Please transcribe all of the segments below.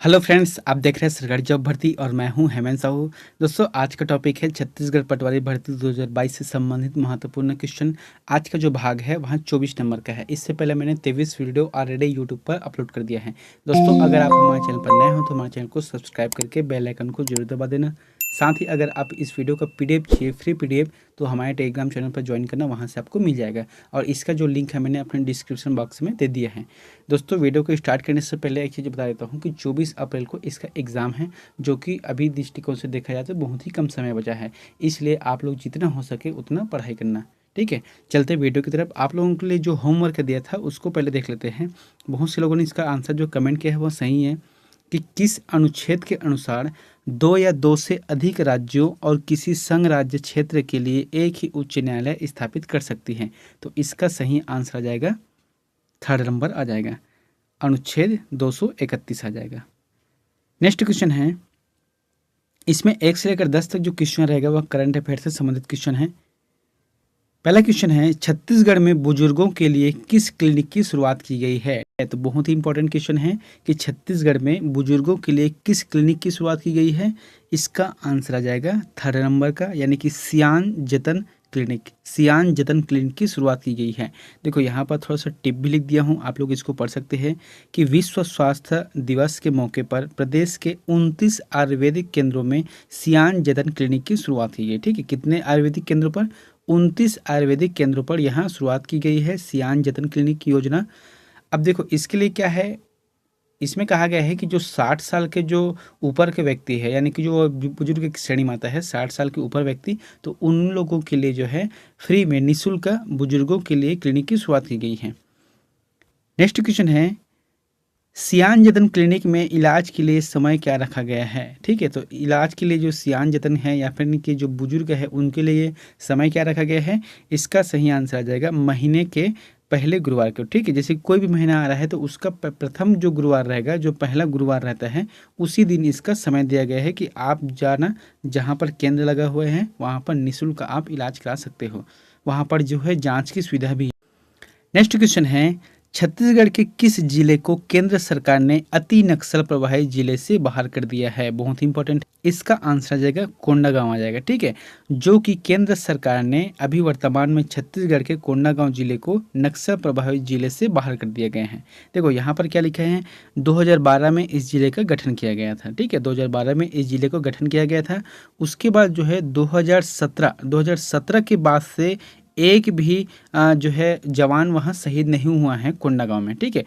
Hello friends, आप देख रहे हैं सरकारी जॉब भर्ती और मैं हूं हेमंत साहू। दोस्तों, आज का टॉपिक है छत्तीसगढ़ पटवारी भर्ती 2022 से संबंधित महत्वपूर्ण क्वेश्चन। आज का जो भाग है वहां 24 नंबर का है। इससे पहले मैंने 23 वीडियो ऑलरेडी यूट्यूब पर अपलोड कर दिया है। दोस्तों, अगर आप हमारे चैनल पर नए हो तो हमारे चैनल को सब्सक्राइब करके बेल आइकन को जरूर दबा देना। साथ ही अगर आप इस वीडियो का पीडीएफ चाहिए, फ्री पीडीएफ, तो हमारे टेलीग्राम चैनल पर ज्वाइन करना, वहाँ से आपको मिल जाएगा। और इसका जो लिंक है मैंने अपने डिस्क्रिप्शन बॉक्स में दे दिया है। दोस्तों, वीडियो को स्टार्ट करने से पहले एक चीज़ बता देता हूँ कि 24 अप्रैल को इसका एग्ज़ाम है, जो कि अभी दृष्टिकोण से देखा जाए तो बहुत ही कम समय बचा है। इसलिए आप लोग जितना हो सके उतना पढ़ाई करना, ठीक है। चलते वीडियो की तरफ। आप लोगों के लिए जो होमवर्क दिया था उसको पहले देख लेते हैं। बहुत से लोगों ने इसका आंसर जो कमेंट किया है वो सही है कि किस अनुच्छेद के अनुसार दो या दो से अधिक राज्यों और किसी संघ राज्य क्षेत्र के लिए एक ही उच्च न्यायालय स्थापित कर सकती हैं। तो इसका सही आंसर आ जाएगा, थर्ड नंबर आ जाएगा, अनुच्छेद 231 आ जाएगा। नेक्स्ट क्वेश्चन है, इसमें 1 से लेकर 10 तक जो क्वेश्चन रहेगा वह करंट अफेयर से संबंधित क्वेश्चन है। पहला क्वेश्चन है, छत्तीसगढ़ में बुजुर्गों के लिए किस क्लिनिक की शुरुआत की गई है? तो बहुत ही इंपॉर्टेंट क्वेश्चन है कि छत्तीसगढ़ में बुजुर्गों के लिए किस क्लिनिक की शुरुआत की गई है। इसका आंसर आ जाएगा थर्ड नंबर का, यानी कि सियान जतन क्लिनिक। सियान जतन क्लिनिक की शुरुआत की गई है। देखो, यहाँ पर थोड़ा सा टिप भी लिख दिया हूँ, आप लोग इसको पढ़ सकते हैं कि विश्व स्वास्थ्य दिवस के मौके पर प्रदेश के 29 आयुर्वेदिक केंद्रों में सियान जतन क्लिनिक की शुरुआत की गई। ठीक है, कितने आयुर्वेदिक केंद्रों पर? 29 आयुर्वेदिक केंद्रों पर यहाँ शुरुआत की गई है सियान जतन क्लिनिक की योजना। अब देखो, इसके लिए क्या है, इसमें कहा गया है कि जो 60 साल के जो ऊपर के व्यक्ति है, यानी कि जो बुजुर्ग की श्रेणी में आता है 60 साल के ऊपर व्यक्ति, तो उन लोगों के लिए जो है फ्री में निःशुल्क बुजुर्गों के लिए क्लिनिक की शुरुआत की गई है। नेक्स्ट क्वेश्चन है, सियान जतन क्लिनिक में इलाज के लिए समय क्या रखा गया है? ठीक है, तो इलाज के लिए जो सियान जतन है या फिर इनके जो बुजुर्ग है उनके लिए समय क्या रखा गया है? इसका सही आंसर आ जाएगा महीने के पहले गुरुवार को। ठीक है, जैसे कोई भी महीना आ रहा है तो उसका प्रथम जो गुरुवार रहेगा, जो पहला गुरुवार रहता है, उसी दिन इसका समय दिया गया है कि आप जाना, जहाँ पर केंद्र लगा हुए हैं वहाँ पर निःशुल्क आप इलाज करा सकते हो। वहाँ पर जो है जाँच की सुविधा भी। नेक्स्ट क्वेश्चन है, छत्तीसगढ़ के किस जिले को केंद्र सरकार ने अति नक्सल प्रभावित जिले से बाहर कर दिया है? बहुत ही इंपॉर्टेंट। इसका आंसर आ जाएगा कोंडागांव आ जाएगा। ठीक है, जो कि केंद्र सरकार ने अभी वर्तमान में छत्तीसगढ़ के कोंडागांव जिले को नक्सल प्रभावित जिले से बाहर कर दिया गया है। देखो, यहाँ पर क्या लिखा है, 2012 में इस जिले का गठन किया गया था। ठीक है, 2012 में इस जिले को गठन किया गया था। उसके बाद जो है 2017 के बाद से एक भी जो है जवान वहाँ शहीद नहीं हुआ है कोंडागांव में। ठीक है,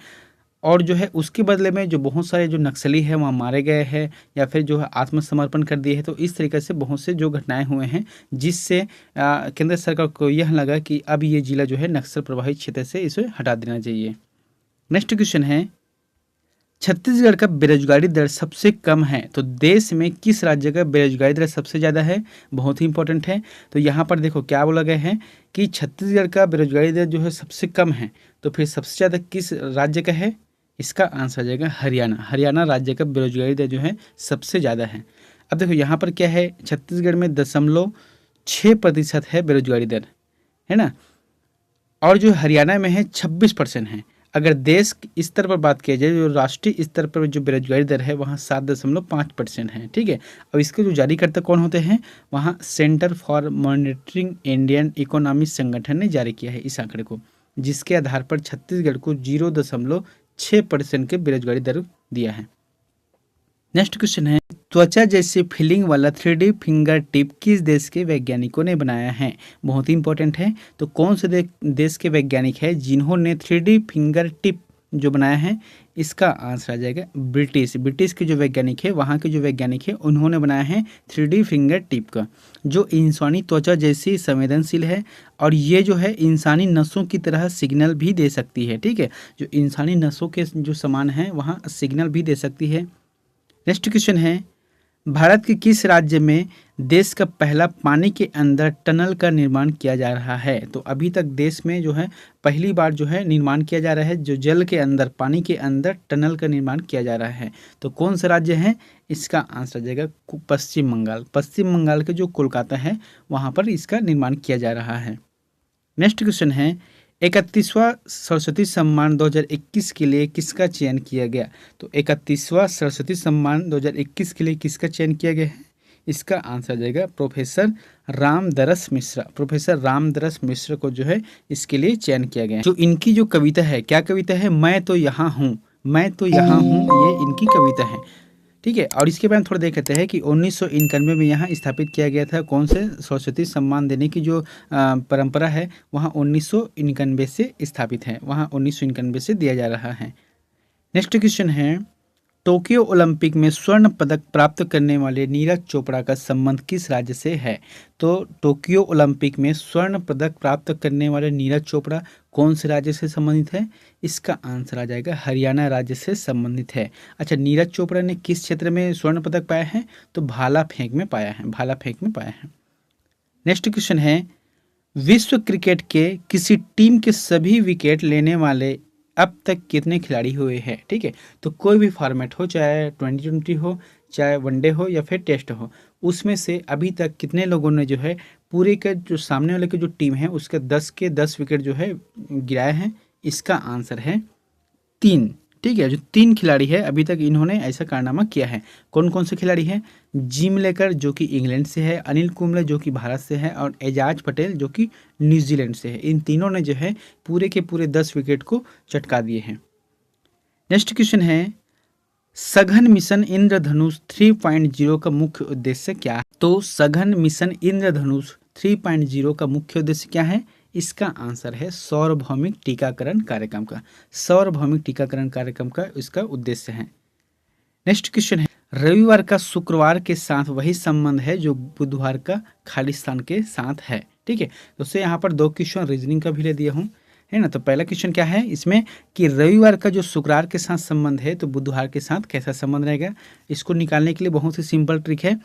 और जो है उसके बदले में जो बहुत सारे जो नक्सली हैं वहाँ मारे गए हैं या फिर जो है आत्मसमर्पण कर दिए हैं। तो इस तरीके से बहुत से जो घटनाएं हुए हैं, जिससे केंद्र सरकार को यह लगा कि अब ये जिला जो है नक्सल प्रभावित क्षेत्र से इसे हटा देना चाहिए। नेक्स्ट क्वेश्चन है, छत्तीसगढ़ का बेरोजगारी दर सबसे कम है, तो देश में किस राज्य का बेरोजगारी दर सबसे ज़्यादा है? बहुत ही इंपॉर्टेंट है। तो यहाँ पर देखो क्या बोला गया है कि छत्तीसगढ़ का बेरोजगारी दर जो है सबसे कम है, तो फिर सबसे ज़्यादा किस राज्य का है? इसका आंसर आ जाएगा हरियाणा। हरियाणा राज्य का बेरोजगारी दर जो है सबसे ज़्यादा है। अब देखो यहाँ पर क्या है, छत्तीसगढ़ में 0.6% है बेरोजगारी दर, है ना, और जो हरियाणा में है 26% है। अगर देश स्तर पर बात किया जाए, जो राष्ट्रीय स्तर पर जो बेरोजगारी दर है वहाँ 7.5% है। ठीक है, अब इसके जो जारीकर्ता कौन होते हैं, वहाँ centre for monitoring Indian economy संगठन ने जारी किया है इस आंकड़े को, जिसके आधार पर छत्तीसगढ़ को 0.6% के बेरोजगारी दर दिया है। नेक्स्ट क्वेश्चन है, त्वचा जैसी फीलिंग वाला 3D फिंगर टिप किस देश के वैज्ञानिकों ने बनाया है? बहुत ही इंपॉर्टेंट है। तो कौन से देश के वैज्ञानिक है जिन्होंने 3D फिंगर टिप जो बनाया है? इसका आंसर आ जाएगा ब्रिटिश के जो वैज्ञानिक है, वहाँ के जो वैज्ञानिक है, उन्होंने बनाया है 3D फिंगर टिप का, जो इंसानी त्वचा जैसी संवेदनशील है और ये जो है इंसानी नसों की तरह सिग्नल भी दे सकती है। ठीक है, जो इंसानी नसों के जो समान है वहाँ सिग्नल भी दे सकती है। नेक्स्ट क्वेश्चन है, भारत के किस राज्य में देश का पहला पानी के अंदर टनल का निर्माण किया जा रहा है? तो अभी तक देश में जो है पहली बार जो है निर्माण किया जा रहा है, जो जल के अंदर, पानी के अंदर टनल का निर्माण किया जा रहा है। तो कौन सा राज्य है? इसका आंसर आ जाएगा पश्चिम बंगाल। पश्चिम बंगाल के जो कोलकाता है वहाँ पर इसका निर्माण किया जा रहा है। नेक्स्ट क्वेश्चन है, 31वां सरस्वती सम्मान 2021 के लिए किसका चयन किया गया? तो 31वां सरस्वती सम्मान 2021 के लिए किसका चयन किया गया है? इसका आंसर आ जाएगा प्रोफेसर रामदरस मिश्रा। प्रोफेसर रामदरस मिश्र को जो है इसके लिए चयन किया गया है। जो इनकी जो कविता है, क्या कविता है? मैं तो यहाँ हूँ, मैं तो यहाँ हूँ, ये इनकी कविता है। ठीक है, और इसके बाद थोड़ा देख लेते हैं कि 1991 में यहाँ स्थापित किया गया था कौन से सरस्वती सम्मान देने की जो परंपरा है, वहाँ 1991 से स्थापित है, वहाँ 1991 से दिया जा रहा है। नेक्स्ट क्वेश्चन है, टोक्यो ओलंपिक में स्वर्ण पदक प्राप्त करने वाले नीरज चोपड़ा का संबंध किस राज्य से है? तो टोक्यो ओलंपिक में स्वर्ण पदक प्राप्त करने वाले नीरज चोपड़ा कौन से राज्य से संबंधित है? इसका आंसर आ जाएगा हरियाणा राज्य से संबंधित है। अच्छा, नीरज चोपड़ा ने किस क्षेत्र में स्वर्ण पदक पाया है? तो भाला फेंक में पाया है, भाला फेंक में पाया है। नेक्स्ट क्वेश्चन है, विश्व क्रिकेट के किसी टीम के सभी विकेट लेने वाले अब तक कितने खिलाड़ी हुए हैं? ठीक है, तो कोई भी फॉर्मेट हो, चाहे 2020 हो, चाहे वनडे हो या फिर टेस्ट हो, उसमें से अभी तक कितने लोगों ने जो है पूरे के जो सामने वाले की जो टीम है उसके 10 के 10 विकेट जो है गिराए हैं? इसका आंसर है 3। ठीक है, जो 3 खिलाड़ी है अभी तक इन्होंने ऐसा कारनामा किया है। कौन कौन से खिलाड़ी हैं? जिम लेकर जो कि इंग्लैंड से है, अनिल कुंबले जो कि भारत से है, और एजाज पटेल जो कि न्यूजीलैंड से है। इन तीनों ने जो है पूरे के पूरे 10 विकेट को चटका दिए हैं। नेक्स्ट क्वेश्चन है, सघन मिशन इंद्रधनुष 3.0 का मुख्य उद्देश्य क्या है? तो सघन मिशन इंद्रधनुष 3.0 का मुख्य उद्देश्य क्या है? इसका आंसर है सार्वभौमिक टीकाकरण कार्यक्रम का। सार्वभौमिक टीकाकरण कार्यक्रम का इसका उद्देश्य है। नेक्स्ट क्वेश्चन है, रविवार का शुक्रवार के साथ वही संबंध है जो बुधवार का खालिस्तान के साथ है। ठीक है, तो उससे यहाँ पर 2 क्वेश्चन रीजनिंग का भी ले दिया हूँ, है ना। तो पहला क्वेश्चन क्या है इसमें कि रविवार का जो शुक्रवार के साथ संबंध है तो बुधवार के साथ कैसा संबंध रहेगा? इसको निकालने के लिए बहुत ही सिंपल ट्रिक है।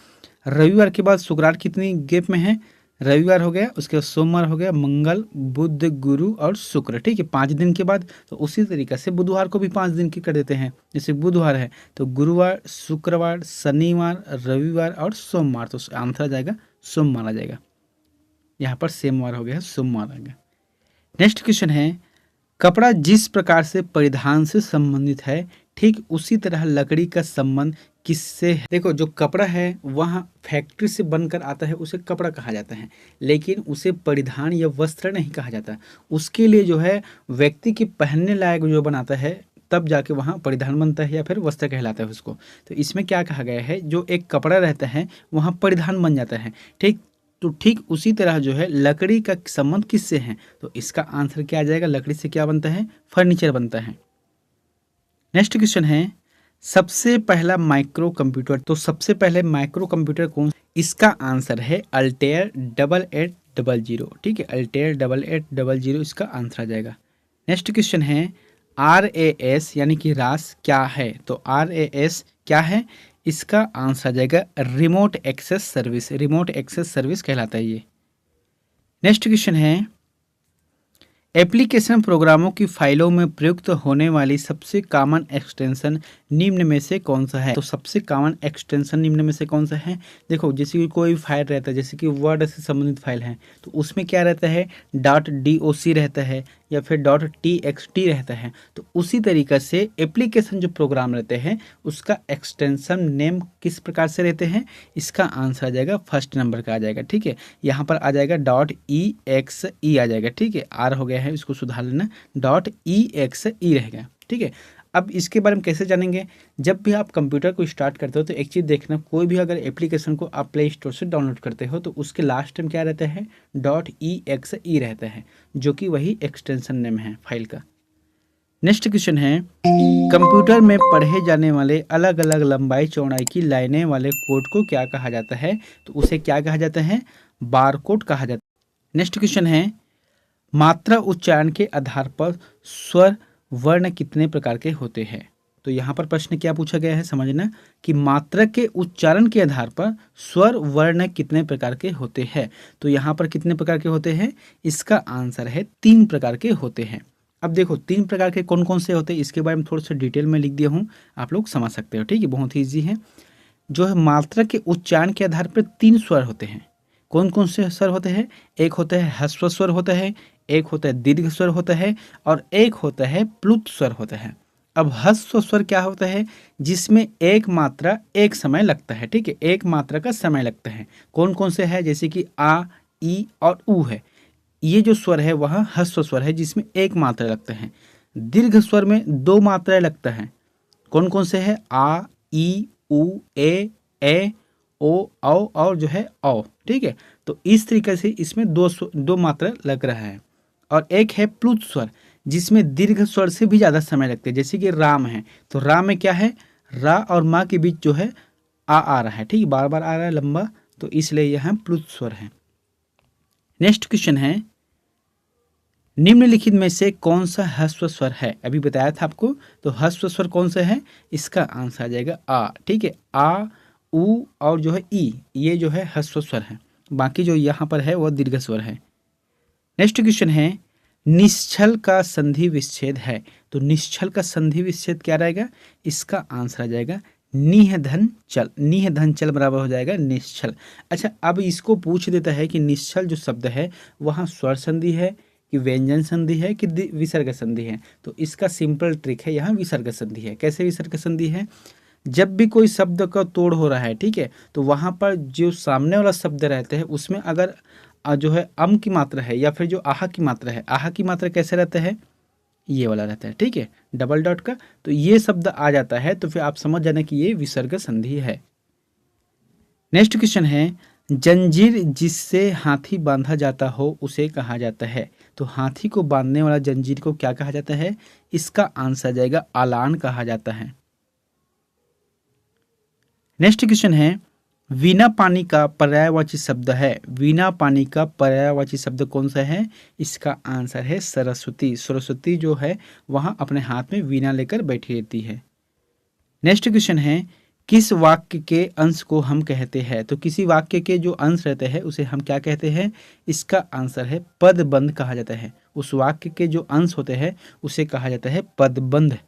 रविवार के बाद शुक्रवार कितनी गैप में है? रविवार हो गया, उसके बाद सोमवार हो गया, मंगल, बुध, गुरु और शुक्र। ठीक है, 5 दिन के बाद। तो उसी तरीके से बुधवार को भी 5 दिन की कर देते हैं। जैसे बुधवार है तो गुरुवार, शुक्रवार, शनिवार, रविवार और सोमवार। तो आंसर आ जाएगा सोमवार आ जाएगा। यहाँ पर सोमवार हो गया, सोमवार आ गया। नेक्स्ट क्वेश्चन है, कपड़ा जिस प्रकार से परिधान से संबंधित है ठीक उसी तरह लकड़ी का संबंध किससे है? देखो, जो कपड़ा है वहाँ फैक्ट्री से बनकर आता है उसे कपड़ा कहा जाता है, लेकिन उसे परिधान या वस्त्र नहीं कहा जाता। उसके लिए जो है व्यक्ति के पहनने लायक जो बनाता है तब जाके वहाँ परिधान बनता है या फिर वस्त्र कहलाता है उसको। तो इसमें क्या कहा गया है, जो एक कपड़ा रहता है वहाँ परिधान बन जाता है। ठीक, तो ठीक उसी तरह जो है लकड़ी का संबंध किससे है? तो इसका आंसर क्या आ जाएगा? लकड़ी से क्या बनता है? फर्नीचर बनता है। नेक्स्ट क्वेश्चन है, सबसे पहला माइक्रो कंप्यूटर। तो सबसे पहले माइक्रो कंप्यूटर कौन? इसका आंसर है अल्टेयर 8800। ठीक है, अल्टेयर 8800 इसका आंसर आ जाएगा। नेक्स्ट क्वेश्चन है, RAS यानी कि रास क्या है? तो RAS क्या है? इसका आंसर आ जाएगा remote access service. Remote access service कहलाता है ये। नेक्स्ट क्वेश्चन है, एप्लीकेशन प्रोग्रामों की फाइलों में प्रयुक्त होने वाली सबसे कॉमन एक्सटेंशन निम्न में से कौन सा है? तो सबसे कॉमन एक्सटेंशन निम्न में से कौन सा है? देखो, जैसे कि कोई फाइल रहता है, जैसे कि वर्ड से संबंधित फाइल है, तो उसमें क्या रहता है? .doc रहता है या फिर .txt रहता है। तो उसी तरीके से एप्लीकेशन जो प्रोग्राम रहते हैं उसका एक्सटेंशन नेम किस प्रकार से रहते हैं? इसका आंसर आ जाएगा फर्स्ट नंबर का आ जाएगा। ठीक है, यहाँ पर आ जाएगा .exe आ जाएगा। ठीक है, आर हो गया है, इसको सुधार लेना, .exe रहेगा। ठीक है, अब इसके बारे में कैसे जानेंगे? जब भी आप कंप्यूटर को स्टार्ट करते हो तो एक चीज़ देखना, कोई भी अगर एप्लीकेशन को आप प्ले स्टोर से डाउनलोड करते हो तो उसके लास्ट टाइम क्या रहता है? .exe रहता है, जो कि वही एक्सटेंशन नेम है फाइल का। नेक्स्ट क्वेश्चन है, कंप्यूटर में पढ़े जाने वाले अलग अलग लंबाई चौड़ाई की लाइनें वाले कोड को क्या कहा जाता है? तो उसे क्या कहा जाता है? बारकोड कहा जाता है। नेक्स्ट क्वेश्चन है, मात्रा उच्चारण के आधार पर स्वर वर्ण कितने प्रकार के होते हैं? तो यहाँ पर प्रश्न क्या पूछा गया है समझना कि मात्रा के उच्चारण के आधार पर स्वर वर्ण कितने प्रकार के होते हैं। तो यहाँ पर कितने प्रकार के होते हैं? इसका आंसर है 3 प्रकार के होते हैं। अब देखो 3 प्रकार के कौन कौन से होते हैं इसके बारे में थोड़ा सा डिटेल में लिख दिया हूँ, आप लोग समझ सकते हो। ठीक है, बहुत ही ईजी है। जो है मात्रा के उच्चारण के आधार पर 3 स्वर होते हैं। कौन कौन से स्वर होते हैं? एक होता है ह्रस्व स्वर होता है, एक होता है दीर्घ स्वर होता है और एक होता है प्लुत स्वर होता है। अब ह्रस्व स्वर क्या होता है? जिसमें एक मात्रा एक समय लगता है, ठीक है, एक मात्रा का समय लगता है। कौन कौन से है? जैसे कि आ, ई और ऊ है। ये जो स्वर है वह ह्रस्व स्वर है जिसमें एक मात्रा लगता है। दीर्घ स्वर में दो मात्राएं लगता है। कौन कौन से है? आ, ई, उ, ए, ओ, औ और जो है औ, ठीक है। तो इस तरीके से इसमें दो मात्रा लग रहा है। और एक है प्लुत स्वर जिसमें दीर्घ स्वर से भी ज़्यादा समय लगते हैं। जैसे कि राम है, तो राम में क्या है? रा और माँ के बीच जो है आ रहा है, ठीक है, बार बार आ रहा है लंबा, तो इसलिए यह प्लुत स्वर है। नेक्स्ट क्वेश्चन है, निम्नलिखित में से कौन सा ह्रस्व स्वर है? अभी बताया था आपको, तो ह्रस्व स्वर कौन सा है? इसका आंसर आ जाएगा आ, ठीक है। आ, उ और जो है ई, ये जो है ह्रस्व स्वर है। बाकी जो यहाँ पर है वह दीर्घ स्वर है। नेक्स्ट क्वेश्चन है, निश्चल का संधि विच्छेद है, तो निश्चल का संधि विच्छेद क्या रहेगा? इसका आंसर आ जाएगा निह धन चल। निह धन चल बराबर हो जाएगा निश्चल। अच्छा, अब इसको पूछ देता है कि निश्चल जो शब्द है वहाँ स्वर संधि है कि व्यंजन संधि है कि विसर्ग संधि है? तो इसका सिंपल ट्रिक है, यहाँ विसर्ग संधि है। कैसे विसर्ग संधि है? जब भी कोई शब्द का तोड़ हो रहा है, ठीक है, तो वहाँ पर जो सामने वाला शब्द रहते हैं उसमें अगर जो है अम की मात्रा है या फिर जो आहा की मात्रा है, आहा की मात्रा कैसे रहता है? ये वाला रहता है, ठीक है, डबल डॉट का। तो ये शब्द आ जाता है तो फिर आप समझ जाना कि ये विसर्ग संधि है। नेक्स्ट क्वेश्चन है, जंजीर जिससे हाथी बांधा जाता हो उसे कहा जाता है? तो हाथी को बांधने वाला जंजीर को क्या कहा जाता है? इसका आंसर आ जाएगा आलान कहा जाता है। नेक्स्ट क्वेश्चन है, वीणा पानी का पर्यायवाची शब्द है। वीणा पानी का पर्यायवाची शब्द कौन सा है? इसका आंसर है सरस्वती। सरस्वती जो है वहाँ अपने हाथ में वीणा लेकर बैठी रहती है। नेक्स्ट क्वेश्चन है, किस वाक्य के अंश को हम कहते हैं? तो किसी वाक्य के जो अंश रहते हैं उसे हम क्या कहते हैं? इसका आंसर है पदबंध कहा जाता है। उस वाक्य के जो अंश होते हैं उसे कहा जाता है पदबंध।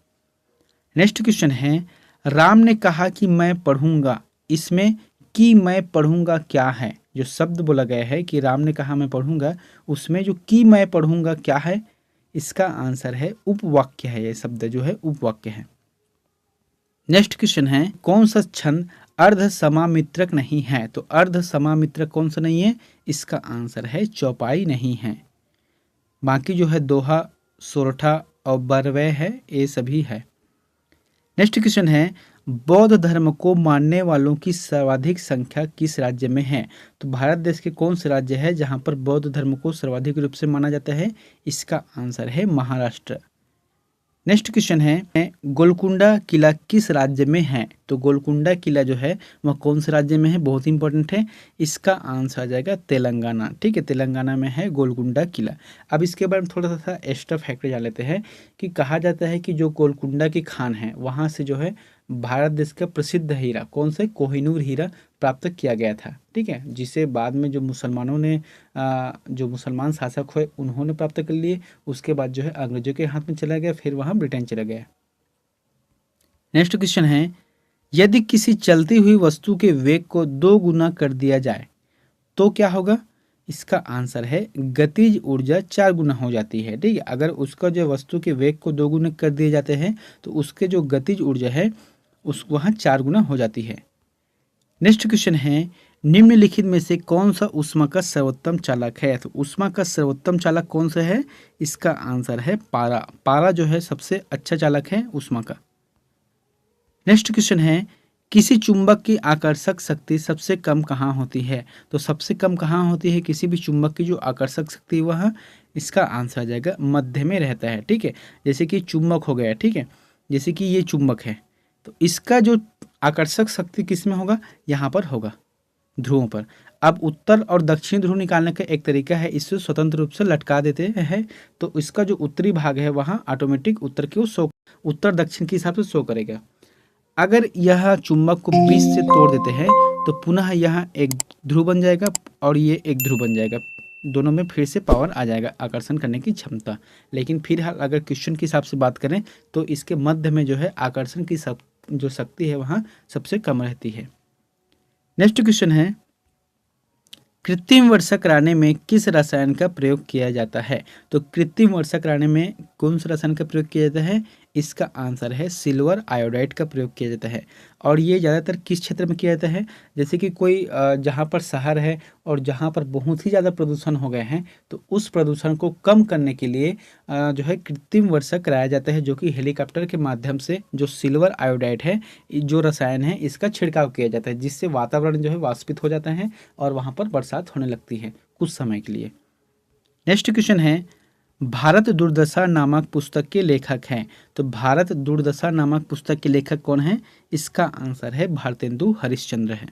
नेक्स्ट क्वेश्चन है, राम ने कहा कि मैं पढ़ूंगा, इसमें कि मैं पढ़ूंगा क्या है? जो शब्द बोला गया है कि राम ने कहा मैं पढ़ूंगा, उसमें जो कि मैं पढ़ूंगा क्या है? इसका आंसर है उपवाक्य है। ये शब्द जो है उपवाक्य है। नेक्स्ट क्वेश्चन है, कौन सा छंद अर्ध समामित्रक नहीं है? तो अर्ध समामित्रक कौन सा नहीं है? इसका आंसर है चौपाई नहीं है। बाकी जो है दोहा, सोरठा और बरवै है, ये सभी है। नेक्स्ट क्वेश्चन है, बौद्ध धर्म को मानने वालों की सर्वाधिक संख्या किस राज्य में है? तो भारत देश के कौन से राज्य है जहां पर बौद्ध धर्म को सर्वाधिक रूप से माना जाता है? इसका आंसर है महाराष्ट्र। नेक्स्ट क्वेश्चन है, गोलकुंडा किला किस राज्य में है? तो गोलकुंडा किला जो है वह कौन से राज्य में है? बहुत इंपॉर्टेंट है। इसका आंसर आ जाएगा तेलंगाना, ठीक है, तेलंगाना में है गोलकुंडा किला। अब इसके बारे में थोड़ा सा एक्स्ट्रा फैक्ट जान लेते हैं कि कहा जाता है कि जो गोलकुंडा की खान है वहाँ से जो है भारत देश का प्रसिद्ध हीरा, कौन से? कोहिनूर हीरा प्राप्त किया गया था, ठीक है, जिसे बाद में जो मुसलमानों ने जो मुसलमान शासक हुए उन्होंने प्राप्त कर लिए। उसके बाद जो है अंग्रेजों के हाथ में चला गया, फिर वहाँ ब्रिटेन चला गया। नेक्स्ट क्वेश्चन है, यदि किसी चलती हुई वस्तु के वेग को 2 गुना कर दिया जाए तो क्या होगा? इसका आंसर है गतिज ऊर्जा 4 गुना हो जाती है, ठीक है। अगर उसका जो वस्तु के वेग को 2 गुना कर दिए जाते हैं तो उसके जो गतिज ऊर्जा है उस वहाँ 4 गुना हो जाती है। नेक्स्ट क्वेश्चन है, निम्नलिखित में से कौन सा ऊष्मा का सर्वोत्तम चालक है? तो ऊष्मा का सर्वोत्तम चालक कौन सा है? इसका आंसर है पारा। पारा जो है सबसे अच्छा चालक है ऊष्मा का। नेक्स्ट क्वेश्चन है, किसी चुंबक की आकर्षक शक्ति सबसे कम कहाँ होती है? तो सबसे कम कहाँ होती है किसी भी चुंबक की जो आकर्षक शक्ति? वह इसका आंसर आ जाएगा मध्य में रहता है, ठीक है। जैसे कि चुंबक हो गया, ठीक है, जैसे कि ये चुंबक है तो इसका जो आकर्षक शक्ति किस में होगा? यहाँ पर होगा, ध्रुवों पर। अब उत्तर और दक्षिण ध्रुव निकालने का एक तरीका है, इससे स्वतंत्र रूप से लटका देते हैं तो इसका जो उत्तरी भाग है वहाँ ऑटोमेटिक उत्तर के उत्तर दक्षिण के हिसाब से शो करेगा। अगर यह चुंबक को बीच से तोड़ देते हैं तो पुनः यहाँ एक ध्रुव बन जाएगा और ये एक ध्रुव बन जाएगा। दोनों में फिर से पावर आ जाएगा, आकर्षण करने की क्षमता। लेकिन फिलहाल अगर क्वेश्चन के हिसाब से बात करें तो इसके मध्य में जो है आकर्षण की जो शक्ति है वहाँ सबसे कम रहती है। नेक्स्ट क्वेश्चन है, कृत्रिम वर्षा कराने में किस रसायन का प्रयोग किया जाता है? तो कृत्रिम वर्षा कराने में कौन सा रसायन का प्रयोग किया जाता है? इसका आंसर है सिल्वर आयोडाइड का प्रयोग किया जाता है। और ये ज़्यादातर किस क्षेत्र में किया जाता है? जैसे कि कोई जहाँ पर शहर है और जहाँ पर बहुत ही ज़्यादा प्रदूषण हो गए हैं, तो उस प्रदूषण को कम करने के लिए जो है कृत्रिम वर्षा कराया जाता है, जो कि हेलीकॉप्टर के माध्यम से जो सिल्वर आयोडाइड है, जो रसायन है, इसका छिड़काव किया जाता है, जिससे वातावरण जो है वाष्पित हो जाता है और वहाँ पर बरसात होने लगती है कुछ समय के लिए। नेक्स्ट क्वेश्चन है, भारत दुर्दशा नामक पुस्तक के लेखक हैं। तो भारत दुर्दशा नामक पुस्तक के लेखक कौन है? इसका आंसर है भारतेंदु हरिश्चंद्र है।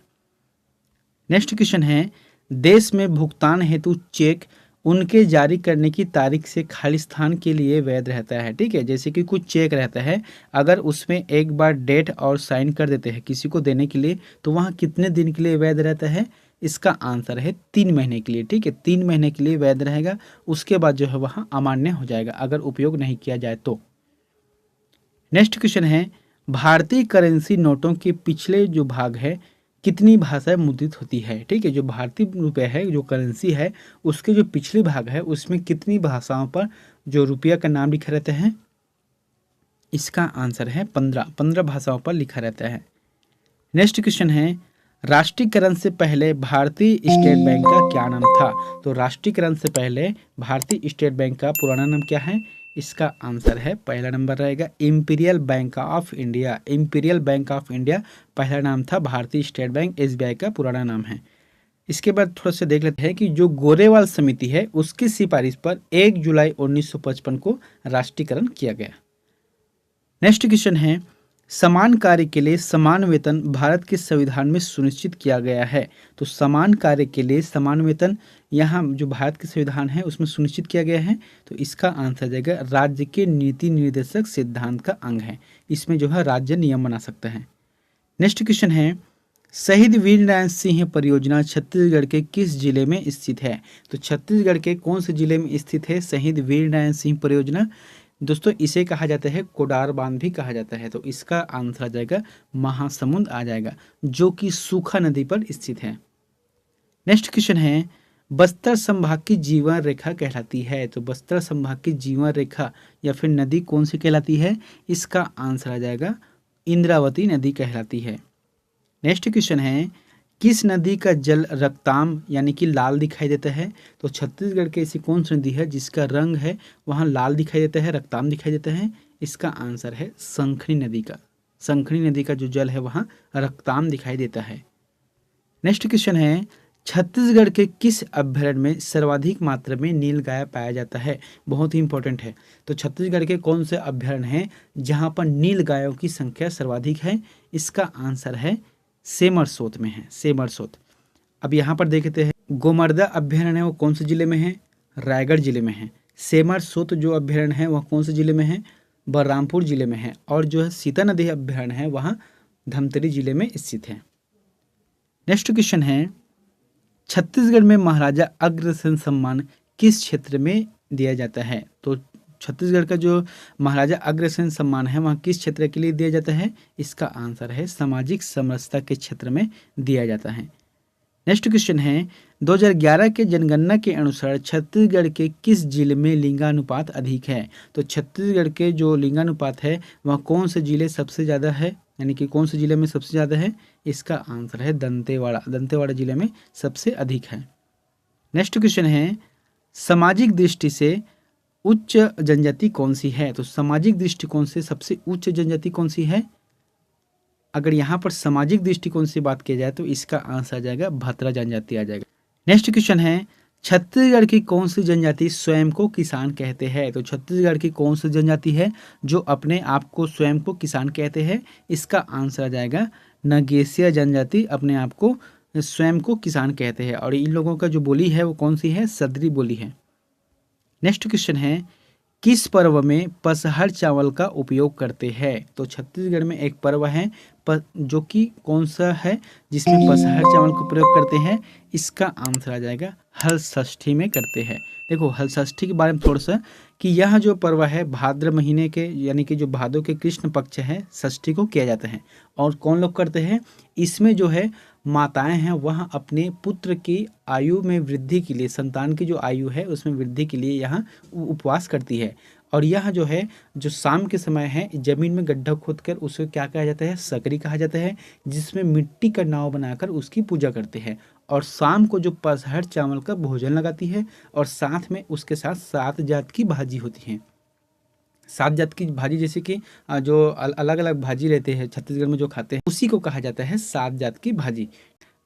नेक्स्ट क्वेश्चन है, देश में भुगतान हेतु चेक उनके जारी करने की तारीख से खालिस्तान के लिए वैध रहता है। ठीक है, जैसे कि कुछ चेक रहता है, अगर उसमें एक बार डेट और साइन कर देते हैं किसी को देने के लिए, तो वहाँ कितने दिन के लिए वैध रहता है? इसका आंसर है 3 महीने के लिए। ठीक है, 3 महीने के लिए वैध रहेगा, उसके बाद जो है वहाँ अमान्य हो जाएगा अगर उपयोग नहीं किया जाए तो। नेक्स्ट क्वेश्चन है, भारतीय करेंसी नोटों के पिछले जो भाग है कितनी भाषाएं मुद्रित होती है? ठीक है, जो भारतीय रुपये है, जो करेंसी है, उसके जो पिछले भाग है उसमें कितनी भाषाओं पर जो रुपया का नाम लिखा रहता है? इसका आंसर है 15 भाषाओं पर लिखा रहता है। नेक्स्ट क्वेश्चन है, राष्ट्रीयकरण से पहले भारतीय स्टेट बैंक का क्या नाम था? तो राष्ट्रीयकरण से पहले भारतीय स्टेट बैंक का पुराना नाम क्या है? इसका आंसर है, पहला नंबर रहेगा imperial bank of India. Imperial bank of India पहला नाम था, भारतीय स्टेट बैंक एसबीआई का पुराना नाम है। इसके बाद थोड़ा सा देख लेते हैं कि जो गोरेवाल समिति है उसकी सिफारिश पर 1 जुलाई 1955 को राष्ट्रीयकरण किया गया। नेक्स्ट क्वेश्चन है, समान कार्य के लिए समान वेतन भारत के संविधान में सुनिश्चित किया गया है। तो समान कार्य के लिए समान वेतन यहाँ जो भारत के संविधान है उसमें सुनिश्चित किया गया है, तो इसका आंसर जाएगा राज्य के नीति निर्देशक सिद्धांत का अंग है। इसमें जो है राज्य नियम बना सकता है। नेक्स्ट क्वेश्चन है, शहीद वीरनारायण सिंह परियोजना छत्तीसगढ़ के किस जिले में स्थित है? तो छत्तीसगढ़ के कौन से जिले में स्थित है शहीद वीरनारायण सिंह परियोजना? दोस्तों, इसे कहा जाता है कोडार बांध भी कहा जाता है, तो इसका आंसर आ जाएगा महासमुंद आ जाएगा, जो कि सूखा नदी पर स्थित है। नेक्स्ट क्वेश्चन है, बस्तर संभाग की जीवन रेखा कहलाती है। तो बस्तर संभाग की जीवन रेखा या फिर नदी कौन सी कहलाती है? इसका आंसर आ जाएगा इंद्रावती नदी कहलाती है। नेक्स्ट क्वेश्चन है, किस नदी का जल रक्ताम यानी कि लाल दिखाई देता है? तो छत्तीसगढ़ की ऐसी कौन सी नदी है जिसका रंग है वहाँ लाल दिखाई देता है, रक्ताम दिखाई देता है? इसका आंसर है शंखनी नदी का। शंखनी नदी का जो जल है वहाँ रक्ताम दिखाई देता है। नेक्स्ट क्वेश्चन है, छत्तीसगढ़ के किस अभ्यारण्य में सर्वाधिक मात्रा में नीलगाय पाया जाता है? बहुत ही इंपॉर्टेंट है। तो छत्तीसगढ़ के कौन से अभ्यारण्य हैं जहाँ पर नीलगायों की संख्या सर्वाधिक है? इसका आंसर है सेमरसोत में है, सेमरसोत। अब यहाँ पर देखते हैं, गोमर्दा अभ्यारण्य है वो कौन से जिले में है? रायगढ़ जिले में है। सेमरसोत जो अभ्यारण्य है वह कौन से जिले में है? बलरामपुर जिले में है। और जो है सीता नदी अभ्यारण्य है वहाँ धमतरी जिले में स्थित है। नेक्स्ट क्वेश्चन है, छत्तीसगढ़ में महाराजा अग्रसेन सम्मान किस क्षेत्र में दिया जाता है? तो छत्तीसगढ़ का जो महाराजा अग्रसेन सम्मान है वहाँ किस क्षेत्र के लिए दिया जाता है? इसका आंसर है सामाजिक समरसता के क्षेत्र में दिया जाता है। नेक्स्ट क्वेश्चन है, 2011 के जनगणना के अनुसार छत्तीसगढ़ के किस जिले में लिंगानुपात अधिक है? तो छत्तीसगढ़ के जो लिंगानुपात है वह कौन से जिले सबसे ज़्यादा है, यानी कि कौन से जिले में सबसे ज़्यादा है? इसका आंसर है दंतेवाड़ा। दंतेवाड़ा जिले में सबसे अधिक है। नेक्स्ट क्वेश्चन है, सामाजिक दृष्टि से उच्च जनजाति कौन सी है? तो सामाजिक दृष्टिकोण से सबसे उच्च जनजाति कौन सी है? अगर यहाँ पर सामाजिक दृष्टिकोण से बात की जाए तो इसका आंसर आ जाएगा भतरा जनजाति आ जाएगा। नेक्स्ट क्वेश्चन है, छत्तीसगढ़ की कौन सी जनजाति स्वयं को किसान कहते हैं? तो छत्तीसगढ़ की कौन सी जनजाति है जो अपने आप को स्वयं को किसान कहते हैं? इसका आंसर आ जाएगा नगेशिया जनजाति अपने आप को स्वयं को किसान कहते हैं। और इन लोगों का जो बोली है वो कौन सी है? सदरी बोली है। नेक्स्ट क्वेश्चन है, किस पर्व में पसहर चावल का उपयोग करते हैं? तो छत्तीसगढ़ में एक पर्व है जो कि कौन सा है जिसमें पसहर चावल का प्रयोग करते हैं? इसका आंसर आ जाएगा हल षष्ठी में करते हैं। देखो हल षष्ठी के बारे में थोड़ा सा कि यह जो पर्व है भाद्र महीने के यानी कि जो भादो के कृष्ण पक्ष है षष्ठी को किया जाता है। और कौन लोग करते हैं, इसमें जो है माताएं हैं वह अपने पुत्र की आयु में वृद्धि के लिए, संतान की जो आयु है उसमें वृद्धि के लिए यहाँ उपवास करती है। और यह जो है जो शाम के समय है जमीन में गड्ढा खोदकर उसे क्या कहा जाता है, सकरी कहा जाता है, जिसमें मिट्टी का नाव बनाकर उसकी पूजा करते हैं। और शाम को जो पसहर चावल का भोजन लगाती है और साथ में उसके साथ 7 जात की भाजी होती है। 7 जात की भाजी जैसे कि जो अलग अलग भाजी रहते हैं छत्तीसगढ़ में जो खाते हैं उसी को कहा जाता है 7 जात की भाजी।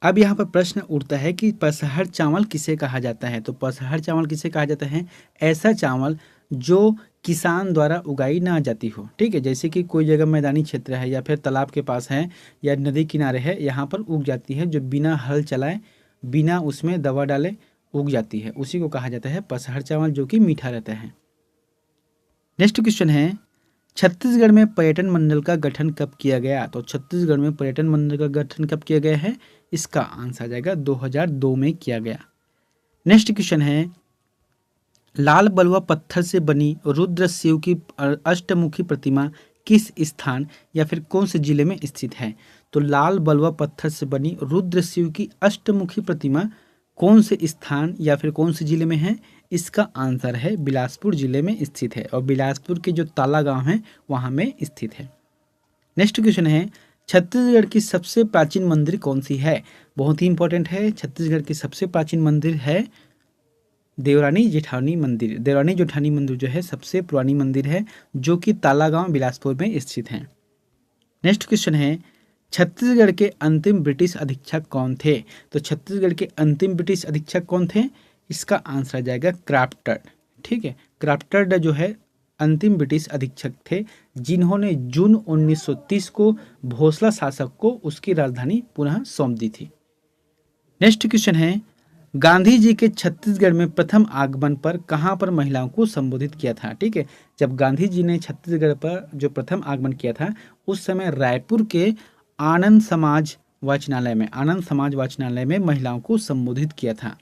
अब यहाँ पर प्रश्न उठता है कि पसहर चावल किसे कहा जाता है। तो पसहर चावल किसे कहा जाता है, ऐसा चावल जो किसान द्वारा उगाई ना जाती हो। ठीक है, जैसे कि कोई जगह मैदानी क्षेत्र है या फिर तालाब के पास है या नदी किनारे है, यहाँ पर उग जाती है, जो बिना हल चलाए बिना उसमें दवा डाले उग जाती है, उसी को कहा जाता है पसहर चावल, जो कि मीठा रहता है। नेक्स्ट क्वेश्चन है, छत्तीसगढ़ में पर्यटन मंडल का गठन कब किया गया। तो छत्तीसगढ़ में पर्यटन मंडल का गठन कब किया गया है, इसका आंसर आ जाएगा 2002 में किया गया। नेक्स्ट क्वेश्चन है, लाल बलुआ पत्थर से बनी रुद्र शिव की अष्टमुखी प्रतिमा किस स्थान या फिर कौन से जिले में स्थित है। तो लाल बलुआ पत्थर से बनी रुद्र शिव की अष्टमुखी प्रतिमा कौन से स्थान या फिर कौन से जिले में है, इसका आंसर है बिलासपुर जिले में स्थित है, और बिलासपुर के जो ताला गांव है वहां में स्थित है। नेक्स्ट क्वेश्चन है, छत्तीसगढ़ की सबसे प्राचीन मंदिर कौन सी है। बहुत ही इंपॉर्टेंट है, छत्तीसगढ़ की सबसे प्राचीन मंदिर है देवरानी जेठानी मंदिर। देवरानी जेठानी मंदिर जो है सबसे पुरानी मंदिर है, जो कि तालागांव बिलासपुर में स्थित है। नेक्स्ट क्वेश्चन है, छत्तीसगढ़ के अंतिम ब्रिटिश अधीक्षक कौन थे। तो छत्तीसगढ़ के अंतिम ब्रिटिश अधीक्षक कौन थे, इसका आंसर आ जाएगा क्राफ्टर्ड। ठीक है, क्राफ्टर्ड जो है अंतिम ब्रिटिश अधीक्षक थे, जिन्होंने जून 1930 को भोसला शासक को उसकी राजधानी पुनः सौंप दी थी। नेक्स्ट क्वेश्चन है, गांधी जी के छत्तीसगढ़ में प्रथम आगमन पर कहां पर महिलाओं को संबोधित किया था। ठीक है, जब गांधी जी ने छत्तीसगढ़ पर जो प्रथम आगमन किया था उस समय रायपुर के आनंद समाज वाचनालय में महिलाओं को संबोधित किया था।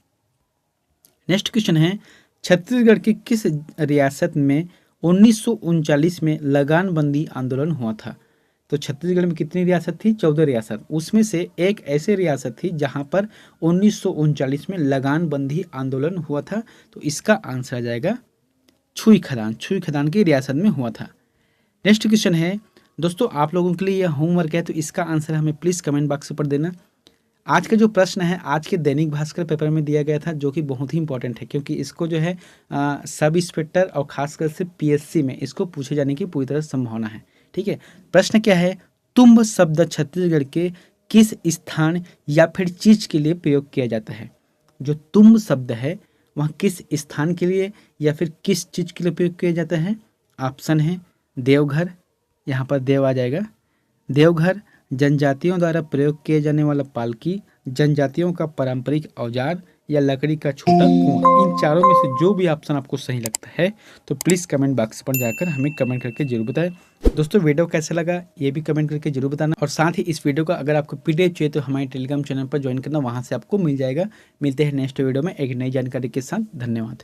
नेक्स्ट क्वेश्चन है, छत्तीसगढ़ की किस रियासत में 1939 में लगानबंदी आंदोलन हुआ था। तो छत्तीसगढ़ में कितनी रियासत थी, 14 रियासत, उसमें से एक ऐसी रियासत थी जहां पर 1939 में लगानबंदी आंदोलन हुआ था। तो इसका आंसर आ जाएगा छुई खदान की रियासत में हुआ था। नेक्स्ट क्वेश्चन है दोस्तों, आप लोगों के लिए यह होमवर्क है, तो इसका आंसर हमें प्लीज़ कमेंट बॉक्स पर देना। आज का जो प्रश्न है आज के दैनिक भास्कर पेपर में दिया गया था, जो कि बहुत ही इंपॉर्टेंट है, क्योंकि इसको जो है सब इंस्पेक्टर और खासकर से पीएससी में इसको पूछे जाने की पूरी तरह संभावना है। ठीक है, प्रश्न क्या है, तुम्ब शब्द छत्तीसगढ़ के किस स्थान या फिर चीज के लिए प्रयोग किया जाता है। जो तुम्ब शब्द है वह किस स्थान के लिए या फिर किस चीज के लिए प्रयोग किया जाता है। ऑप्शन है देवघर, यहाँ पर देव आ जाएगा, देवघर, जनजातियों द्वारा प्रयोग किए जाने वाला पालकी, जनजातियों का पारंपरिक औजार या लकड़ी का छोटा कुआं। इन चारों में से जो भी ऑप्शन आपको सही लगता है तो प्लीज़ कमेंट बॉक्स पर जाकर हमें कमेंट करके जरूर बताएं। दोस्तों वीडियो कैसा लगा ये भी कमेंट करके जरूर बताना, और साथ ही इस वीडियो का अगर आपको पीडीएफ चाहिए तो हमारे टेलीग्राम चैनल पर ज्वाइन करना, वहाँ से आपको मिल जाएगा। मिलते हैं नेक्स्ट वीडियो में एक नई जानकारी के साथ। धन्यवाद।